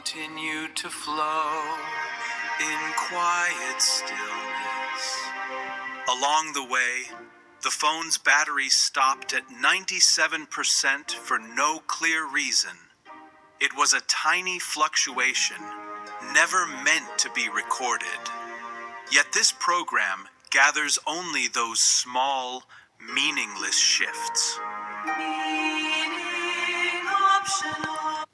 continue to flow in quiet stillness. Along the way, the phone's battery stopped at 97% for no clear reason. It was a tiny fluctuation, never meant to be recorded. Yet this program gathers only those small, meaningless shifts. Meaning optional.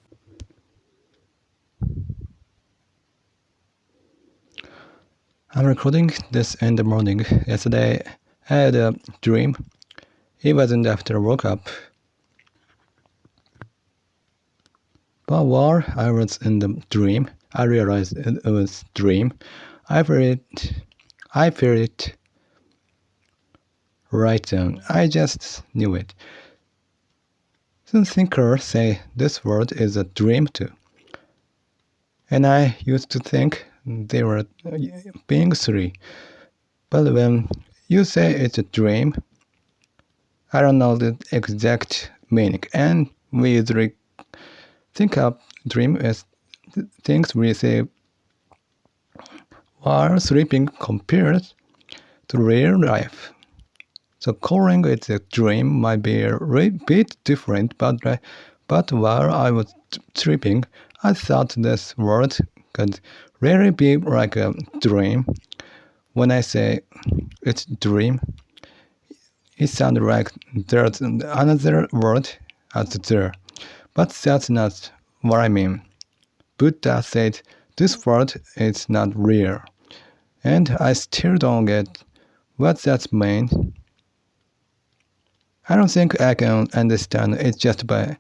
I'm recording this in the morning. Yesterday, I had a dream. It wasn't after I woke up. But while I was in the dream, I realized it was a dream. I felt it right down. I just knew it. Some thinkers say this world is a dream too. And I used to think they were being silly. But when you say it's a dream, I don't know the exact meaning. And we usually think of dream as things we say while sleeping compared to real life. So calling it a dream might be a bit different, but while I was sleeping, I thought this world could really be like a dream. When I say it's a dream, it sounds like there's another word as there. But that's not what I mean. Buddha said this world is not real. And I still don't get what that means. I don't think I can understand it just by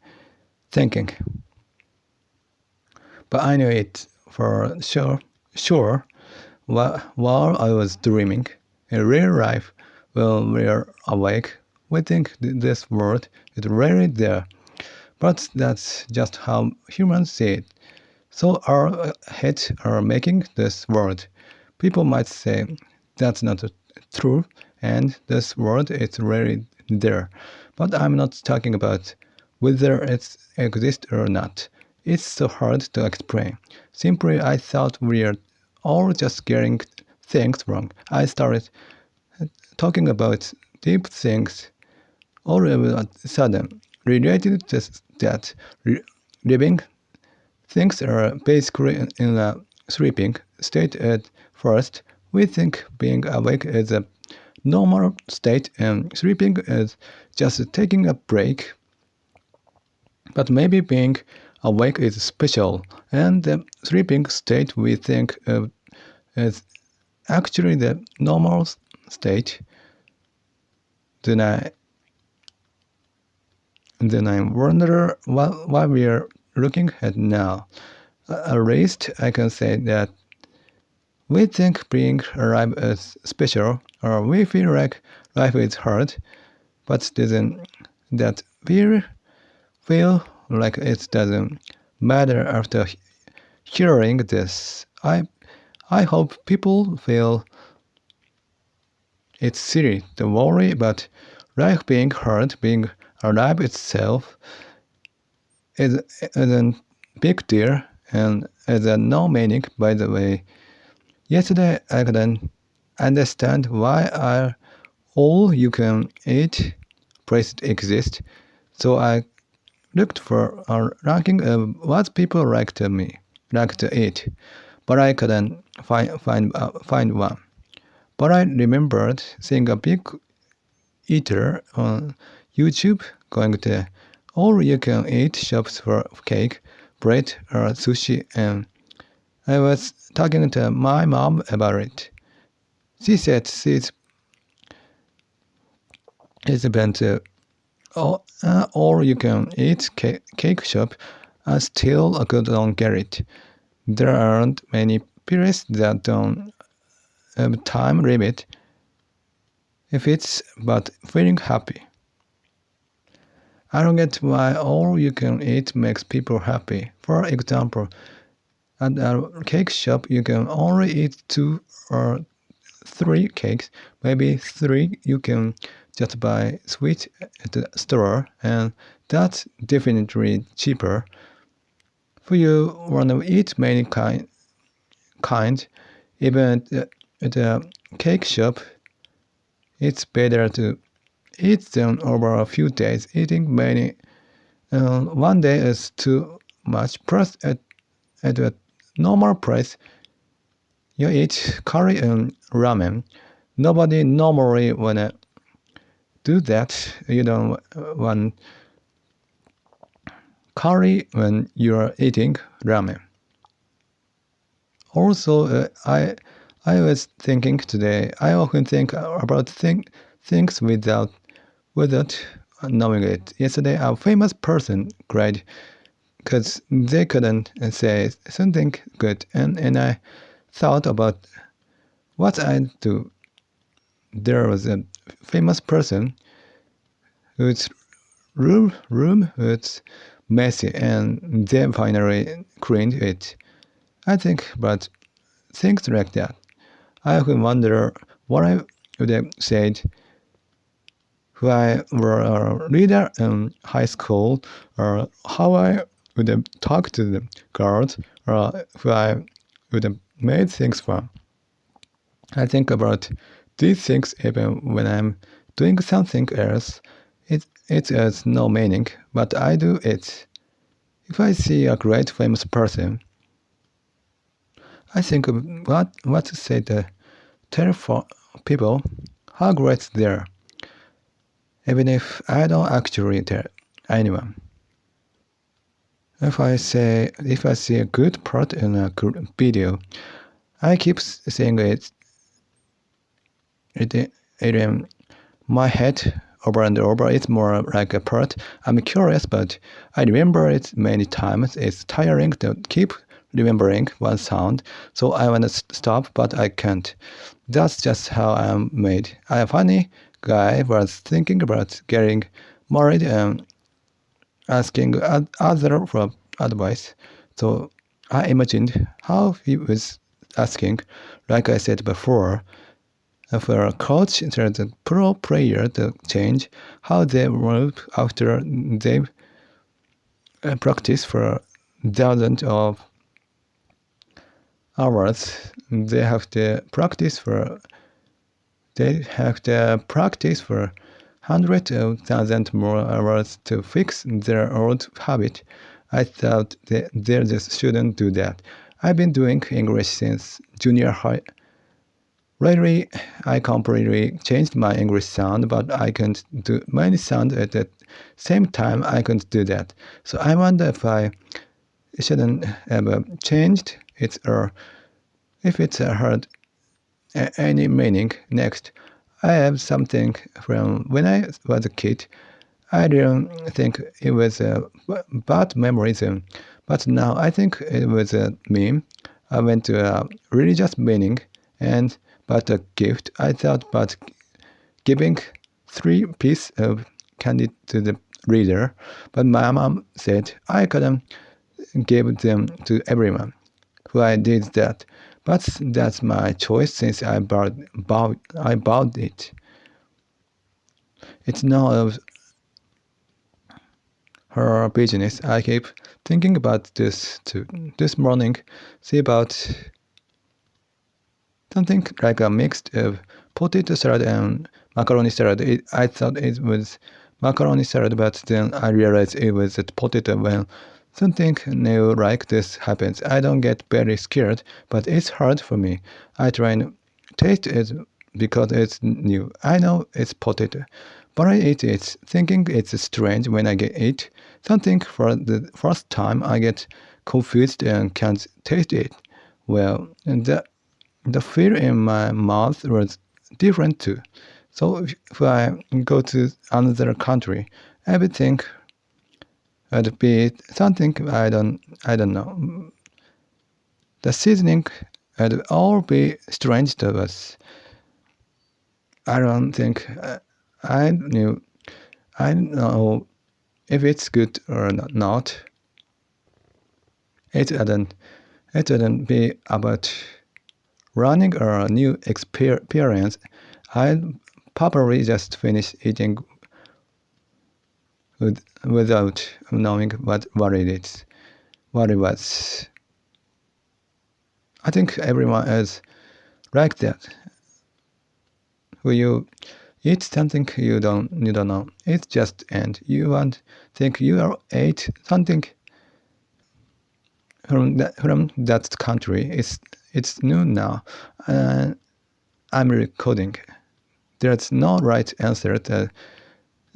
thinking. But I knew it for sure while I was dreaming. In real life, when we're awake, we think this world is really there. But that's just how humans see it. So our heads are making this world. People might say that's not true and this world is really there. But I'm not talking about whether it exists or not. It's so hard to explain. Simply, I thought we are all just getting things wrong. I started talking about deep things all of a sudden related to that living things are basically in a sleeping state at first. We think being awake is a normal state and sleeping is just taking a break. But maybe being awake is special, and the sleeping state we think of is actually the normal state. Then I wonder what we are looking at now. At least I can say that we think being alive is special, or we feel like life is hard, but doesn't that feel like it doesn't matter after hearing this? I hope people feel it's silly to worry about life being hard. Being alive itself is a big deal and is a no meaning, by the way. Yesterday I couldn't understand why all you can eat places exist, so I looked for a ranking of what people like to eat, but I couldn't find one. But I remembered seeing a big eater on YouTube going to all-you-can-eat shops for cake, bread, or sushi, and I was talking to my mom about it. She said it's been to all-you-can-eat cake shop. I still couldn't get it. There aren't many places that don't have time limit if it's about feeling happy. I don't get why all-you-can-eat makes people happy. For example, at a cake shop, you can only eat 2 or 3 cakes. Maybe 3 you can just buy sweet at the store, and that's definitely cheaper. If you want to eat many kind, even at a cake shop, it's better to eat them over a few days. Eating many one day is too much. Plus, at a normal price, you eat curry and ramen. Nobody normally wanna do that. You don't want curry when you're eating ramen. Also, I was thinking today. I often think about things without knowing it. Yesterday, a famous person cried because they couldn't say something good, and I thought about what I'd do. There was a famous person whose room was messy, and they finally cleaned it. I think about things like that. I often wonder what I would have said if I were a leader in high school, or how I would have talked to the girls, or if I would have made things fun. I think about these things even when I'm doing something else. It has no meaning, but I do it. If I see a great famous person, I think of what to say to tell people how great they are, even if I don't actually tell anyone. If I see a good part in a video, I keep saying it in my head over and over. It's more like a part. I'm curious, but I remember it many times. It's tiring to keep remembering one sound, so I want to stop, but I can't. That's just how I'm made. A funny guy was thinking about getting married and asking other for advice. So I imagined how he was asking, like I said before, for a coach and a pro player to change how they move after they practice for thousands of hours. They have to practice for hundreds of thousands more hours to fix their old habit. I thought they just shouldn't do that. I've been doing English since junior high. Lately, I completely changed my English sound, but I can't do many sounds at the same time. I can't do that. So I wonder if I shouldn't have changed it, or if it's heard any meaning. Next, I have something from when I was a kid. I didn't think it was a bad memorism, but now I think it was a meme. I went to a religious meaning and bought a gift. I thought about giving 3 pieces of candy to the reader, but my mom said I couldn't give them to everyone. So I did that, but that's my choice since I bought it. It's none of her business. I keep thinking about this too. This morning, see about something like a mix of potato salad and macaroni salad. I thought it was macaroni salad, but then I realized it was a potato. When something new like this happens, I don't get very scared, but it's hard for me. I try and taste it because it's new. I know it's potato, but I eat it thinking it's strange when I get it. Something for the first time I get confused and can't taste it. Well, the feel in my mouth was different too. So if I go to another country, everything would be something I don't know. The seasoning would all be strange to us. I don't think I know if it's good or not. It wouldn't be about running a new experience. I'd probably just finish eating without knowing what it is. what it was. I think everyone is like that. When you eat something you don't know, it's just and you won't think you ate something from that country. It's new now. I'm recording. There's no right answer to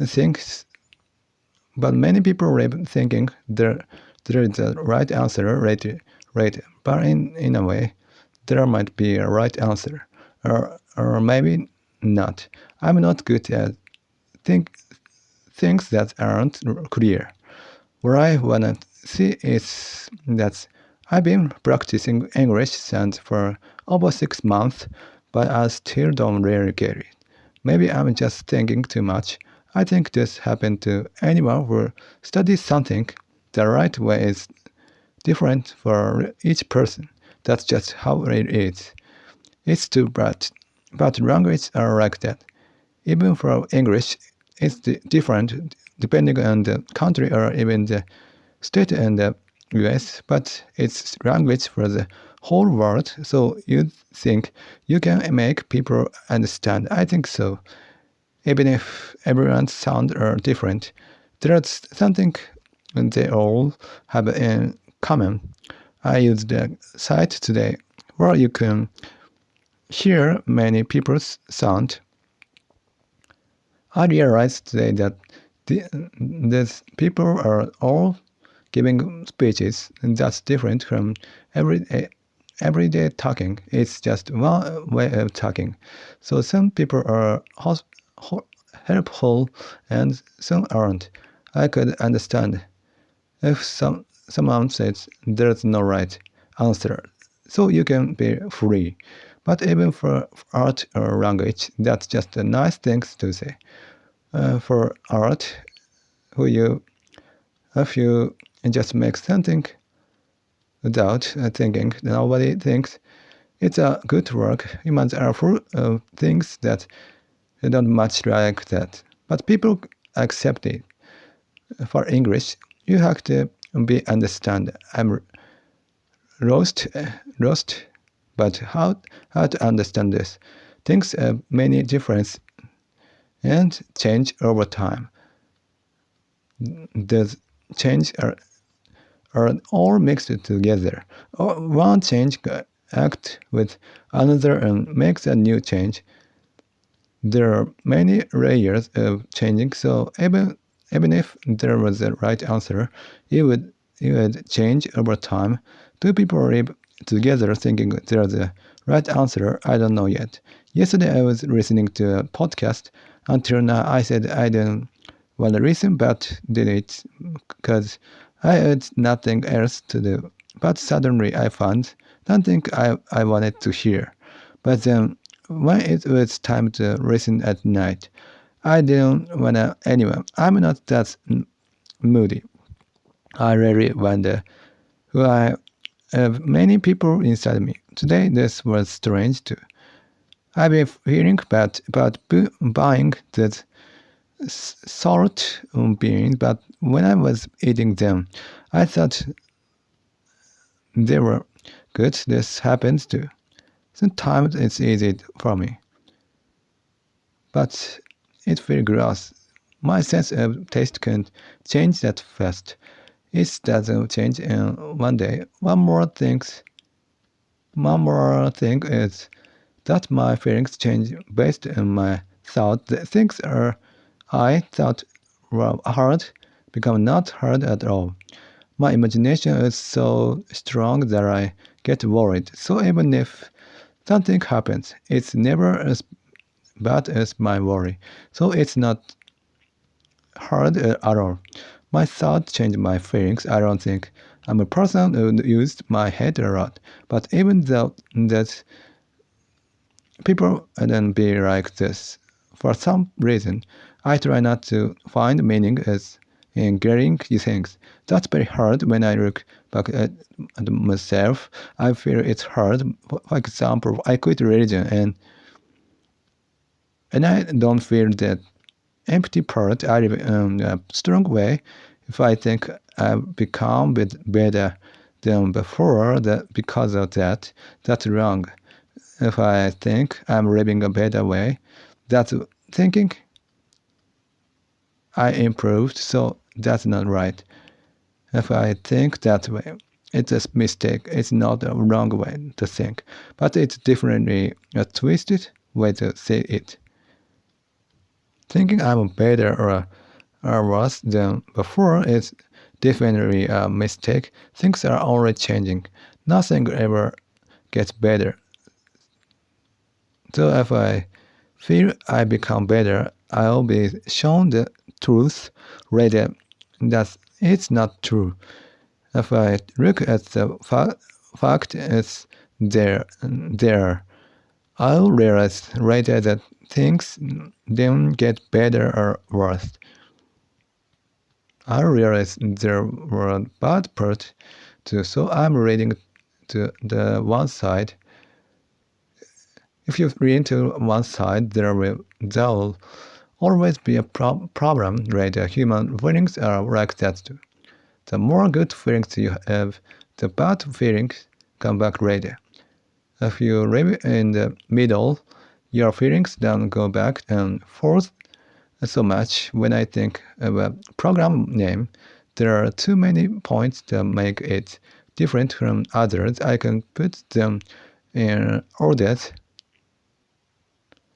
things, but many people live thinking there is a right answer right. But in a way, there might be a right answer, or maybe not. I'm not good at things that aren't clear. What I wanna see is that I've been practicing English since for over 6 months, but I still don't really get it. Maybe I'm just thinking too much. I think this happens to anyone who studies something. The right way is different for each person. That's just how it is. It's too bad. But languages are like that. Even for English, it's different depending on the country or even the state and the US, but it's language for the whole world, so you think you can make people understand. I think so. Even if everyone's sound are different, there's something they all have in common. I used the site today where you can hear many people's sound. I realized today that these people are all giving speeches that's different from everyday talking. It's just one way of talking. So some people are helpful and some aren't. I could understand if someone says there's no right answer, so you can be free. But even for art or language, that's just a nice thing to say. For art, if you just make something without thinking, nobody thinks it's a good work. Humans are full of things that don't much like that, but people accept it. For English, you have to be understand. I'm lost, but how to understand this? Things have many difference and change over time. The change are all mixed together. One change acts with another and makes a new change. There are many layers of changing, so even if there was a right answer, it would change over time. Two people live together thinking there's a right answer. I don't know yet. Yesterday I was listening to a podcast. Until now I said I didn't want to listen, but did it because I had nothing else to do. But suddenly I found something I wanted to hear. But then when it was time to listen at night, I didn't want to anyone. I'm not that moody. I really wonder who I have many people inside me. Today this was strange too. I've been feeling bad about buying that salt beans, but when I was eating them, I thought they were good. This happens too. Sometimes it's easy for me, but it feels gross. My sense of taste can't change that fast. It doesn't change in one day. One more thing is that my feelings change based on my thought. The things I thought were hard become not hard at all. My imagination is so strong that I get worried. So even if something happens, it's never as bad as my worry. So it's not hard at all. My thoughts change my feelings. I don't think I'm a person who used my head a lot. But even though that people don't be like this, for some reason, I try not to find meaning as in getting things. That's very hard when I look back at myself. I feel it's hard. For example, I quit religion and I don't feel that empty part. I live in a strong way. If I think I've become better than before. Because of that, that's wrong. If I think I'm living a better way, that's thinking I improved, so that's not right. If I think that way, it's a mistake. It's not a wrong way to think, but it's definitely a twisted way to say it. Thinking I'm better or worse than before is definitely a mistake. Things are always changing. Nothing ever gets better. So if I feel I become better, I'll be shown the truth later that it's not true. If I look at the fact it's there, I'll realize later that things don't get better or worse. I realize there were bad parts too, so I'm reading to the one side. If you read to one side, there will always be a problem later. Human feelings are like that too. The more good feelings you have, the bad feelings come back later. If you live in the middle, your feelings don't go back and forth so much. When I think of a program name, there are too many points that make it different from others. I can put them in orders.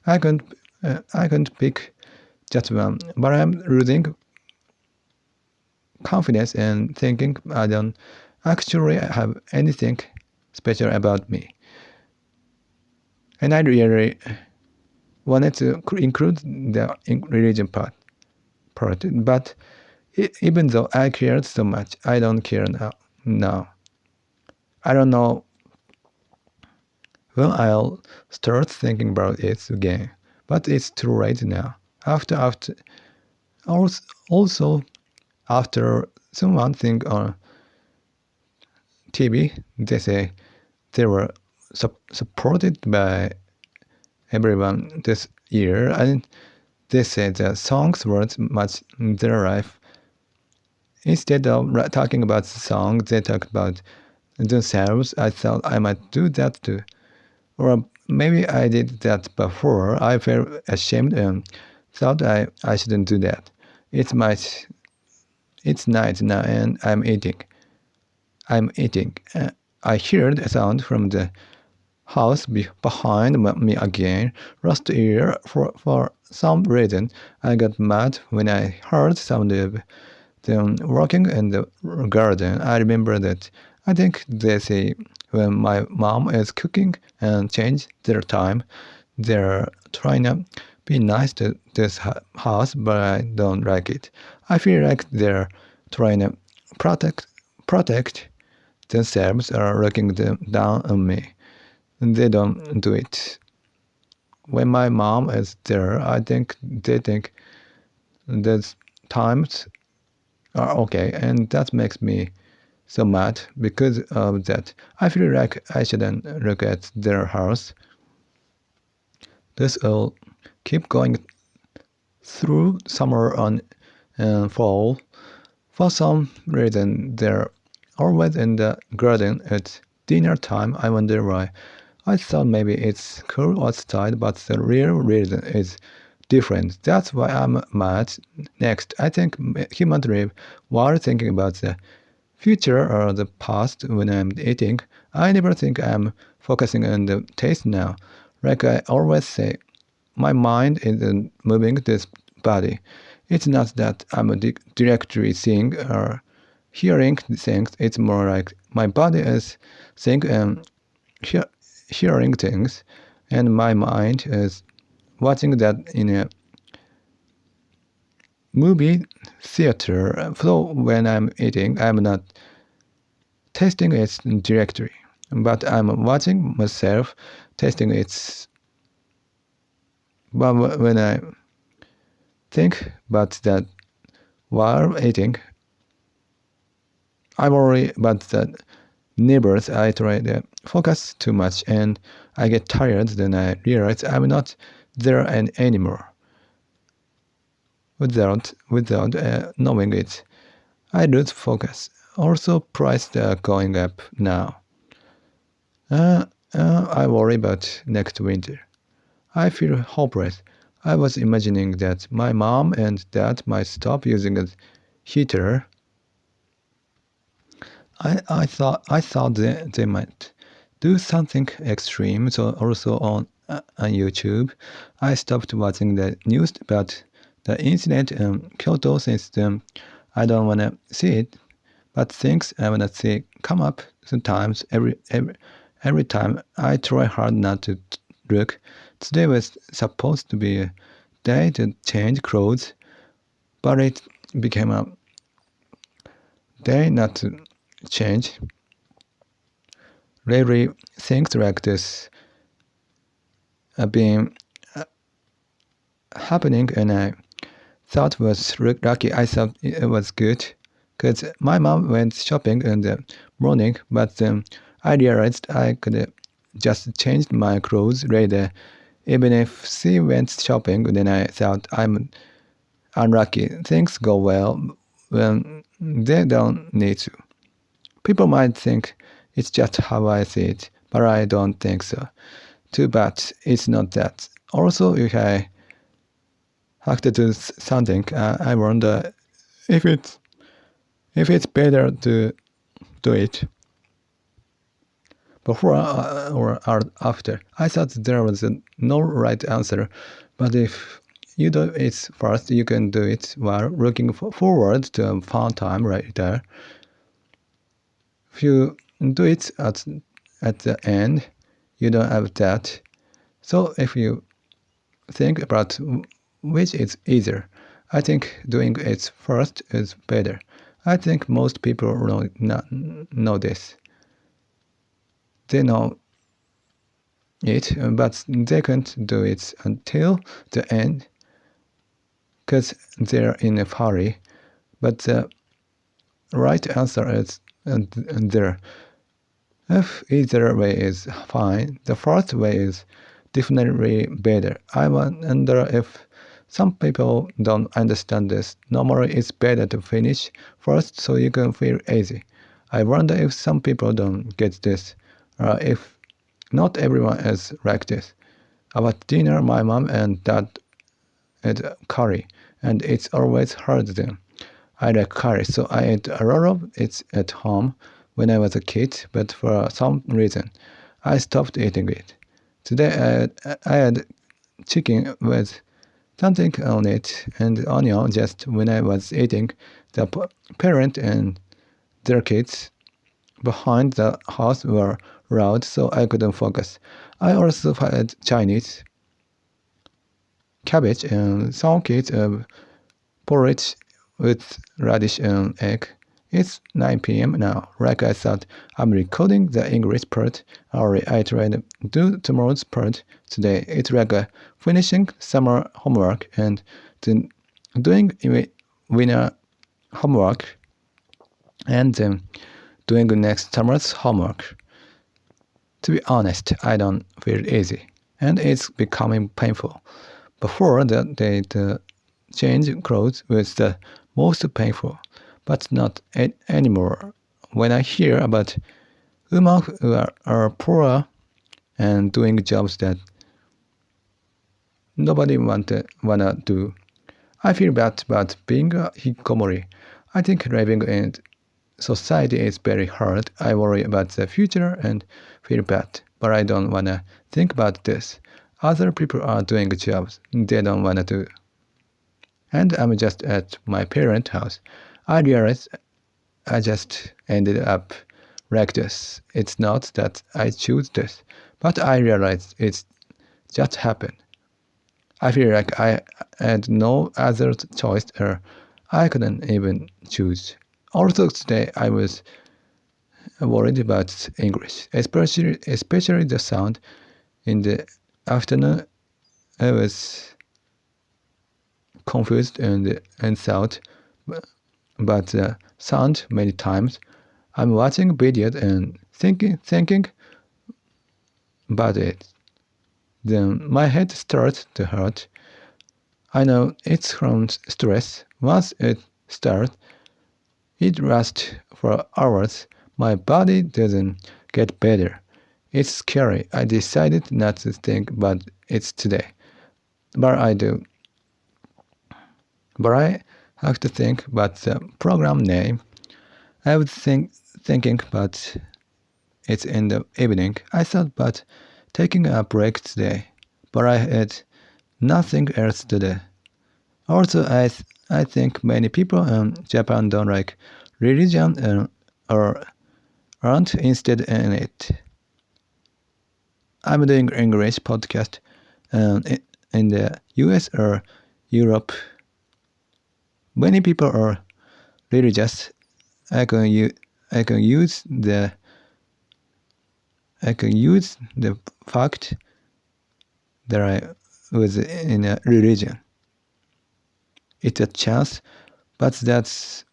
I can't pick just one, but I'm losing confidence and thinking I don't actually have anything special about me. And I really wanted to include the religion part, but even though I cared so much, I don't care now. I don't know when I'll start thinking about it again, but it's too late now. Also after someone think on TV, they say they were supported by everyone this year, and they said the songs weren't much their life. Instead of talking about the song, they talked about themselves. I thought I might do that too. Or maybe I did that before. I felt ashamed and thought I shouldn't do that. It's night now and I'm eating. I heard a sound from the house behind me again. Last year, for some reason, I got mad when I heard sound of them working in the garden. I remember that. I think they say when my mom is cooking and change their time, they're trying to be nice to this house, but I don't like it. I feel like they're trying to protect themselves or looking them down on me. And they don't do it. When my mom is there, I think they think those times are okay, and that makes me so mad because of that. I feel like I shouldn't look at their house. This will keep going through summer and fall. For some reason, they're always in the garden at dinner time. I wonder why. I thought maybe it's cool outside, but the real reason is different. That's why I'm mad. Next, I think humans live while thinking about the future or the past when I'm eating. I never think I'm focusing on the taste now. Like I always say, my mind isn't moving this body. It's not that I'm directly seeing or hearing things. It's more like my body is seeing and hearing things, and my mind is watching that in a movie theater. So when I'm eating, I'm not tasting it directly, but I'm watching myself tasting it. But when I think about that while eating, I worry about that neighbors. I try to focus too much and I get tired. Then I realize I'm not there anymore. Without knowing it, I lose focus. Also, prices are going up now. I worry about next winter. I feel hopeless. I was imagining that my mom and dad might stop using a heater. I thought they might do something extreme. So also on YouTube, I stopped watching the news about the incident in Kyoto since I don't wanna see it. But things I wanna see come up sometimes. Every time I try hard not to look. Today was supposed to be a day to change clothes, but it became a day not to change. Lately, things like this have been happening, and I thought was lucky. I thought it was good because my mom went shopping in the morning, but I realized I could just change my clothes later. Even if she went shopping, then I thought I'm unlucky. Things go well when they don't need to. People might think it's just how I see it, but I don't think so. Too bad it's not that. Also, if I have to do something, I wonder if it's better to do it before or after. I thought there was no right answer, but if you do it first, you can do it while looking forward to a fun time right there. If you do it at the end, you don't have that. So if you think about which is easier, I think doing it first is better. I think most people know this. They know it, but they can't do it until the end because they're in a hurry. But the right answer is there. If either way is fine, the first way is definitely better. I wonder if some people don't understand this. Normally, it's better to finish first so you can feel easy. I wonder if some people don't get this, or if not everyone is like this. About dinner, my mom and dad eat curry, and it's always hard them. I like curry, so I ate a lot of it at home when I was a kid, but for some reason, I stopped eating it. Today I had chicken with something on it and onion just when I was eating. The parent and their kids behind the house were loud, so I couldn't focus. I also had Chinese cabbage and some kids porridge with radish and egg. It's 9 p.m. now. Like I thought, I'm recording the English part early. I tried to do tomorrow's part today. It's like finishing summer homework and then doing winter homework and then doing next summer's homework. To be honest, I don't feel easy, and it's becoming painful. Before that, the change clothes was the most painful, but not anymore. When I hear about women who are poor and doing jobs that nobody wanna do, I feel bad about being a hikikomori. I think living in society is very hard. I worry about the future and feel bad, but I don't wanna think about this. Other people are doing jobs they don't wanna do. And I'm just at my parents' house. I realized I just ended up like this. It's not that I choose this, but I realized it's just happened. I feel like I had no other choice or I couldn't even choose. Also today I was worried about English, especially the sound. In the afternoon I was confused and thought but the sound many times. I'm watching videos and thinking about it. Then my head starts to hurt. I know it's from stress. Once it starts, It lasts for hours. My body doesn't get better. It's scary. I decided not to think about it today. But I do. But I have to think about the program name. I was thinking about it in the evening. I thought about taking a break today, but I had nothing else to do. Also, I think many people in Japan don't like religion or aren't interested in it. I'm doing English podcast in the US or Europe. Many people are religious. I can use the fact that I was in a religion. It's a chance, but that's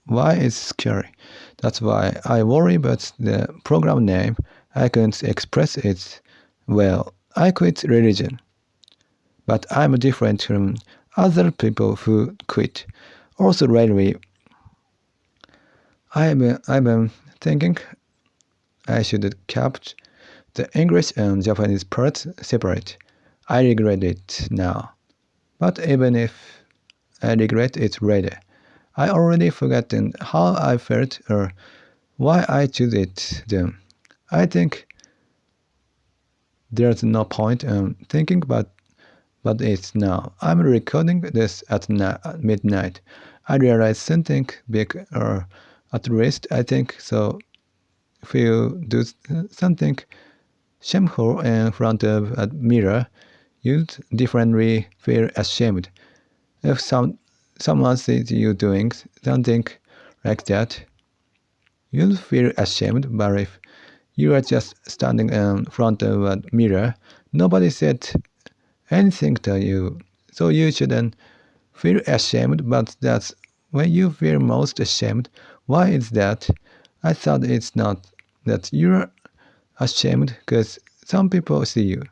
why it's scary. That's why I worry about the program name. I can't express it well. I quit religion, but I'm different from other people who quit. Also lately, I've been thinking I should kept the English and Japanese parts separate. I regret it now. But even if I regret it later, I already forgotten how I felt or why I chose it then. I think there's no point in thinking about it now. I'm recording this at midnight. I realize something big, or at least I think so. If you do something shameful in front of a mirror, you'd differently feel ashamed. If someone sees you doing something like that, you'll feel ashamed. But if you are just standing in front of a mirror, nobody said anything to you, so you shouldn't feel ashamed. But that's when you feel most ashamed. Why is that? I thought it's not that you're ashamed because some people see you,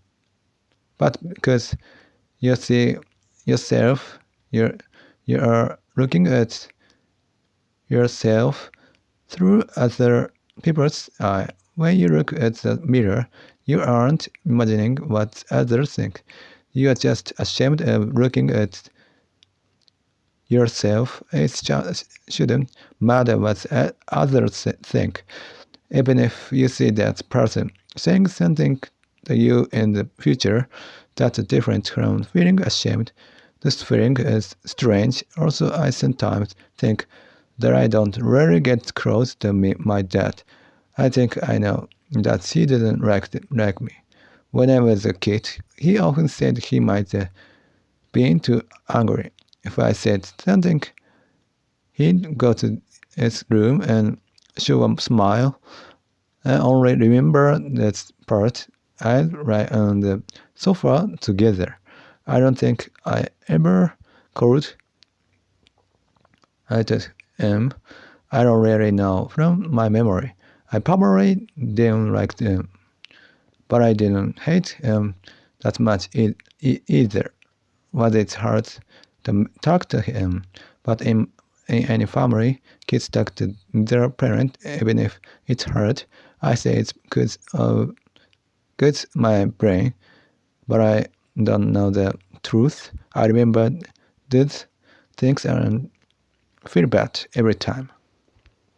but because you see yourself. You are looking at yourself through other people's eye. When you look at the mirror, you aren't imagining what others think. You are just ashamed of looking at yourself. It just shouldn't matter what others think. Even if you see that person saying something to you in the future that's different from feeling ashamed, this feeling is strange. Also, I sometimes think that I don't really get close to my dad. I think I know that he didn't like me. When I was a kid, he often said he might be too angry. If I said something, he'd go to his room and show a smile. I only remember that part. I'd lie on the sofa together. I don't think I ever called I just am. I don't really know from my memory. I probably didn't like them, but I didn't hate him that much either. Was it hard to talk to him? But in any family, kids talk to their parent even if it's hard. I say it's because of my brain, but I don't know the truth. I remember these things and feel bad every time.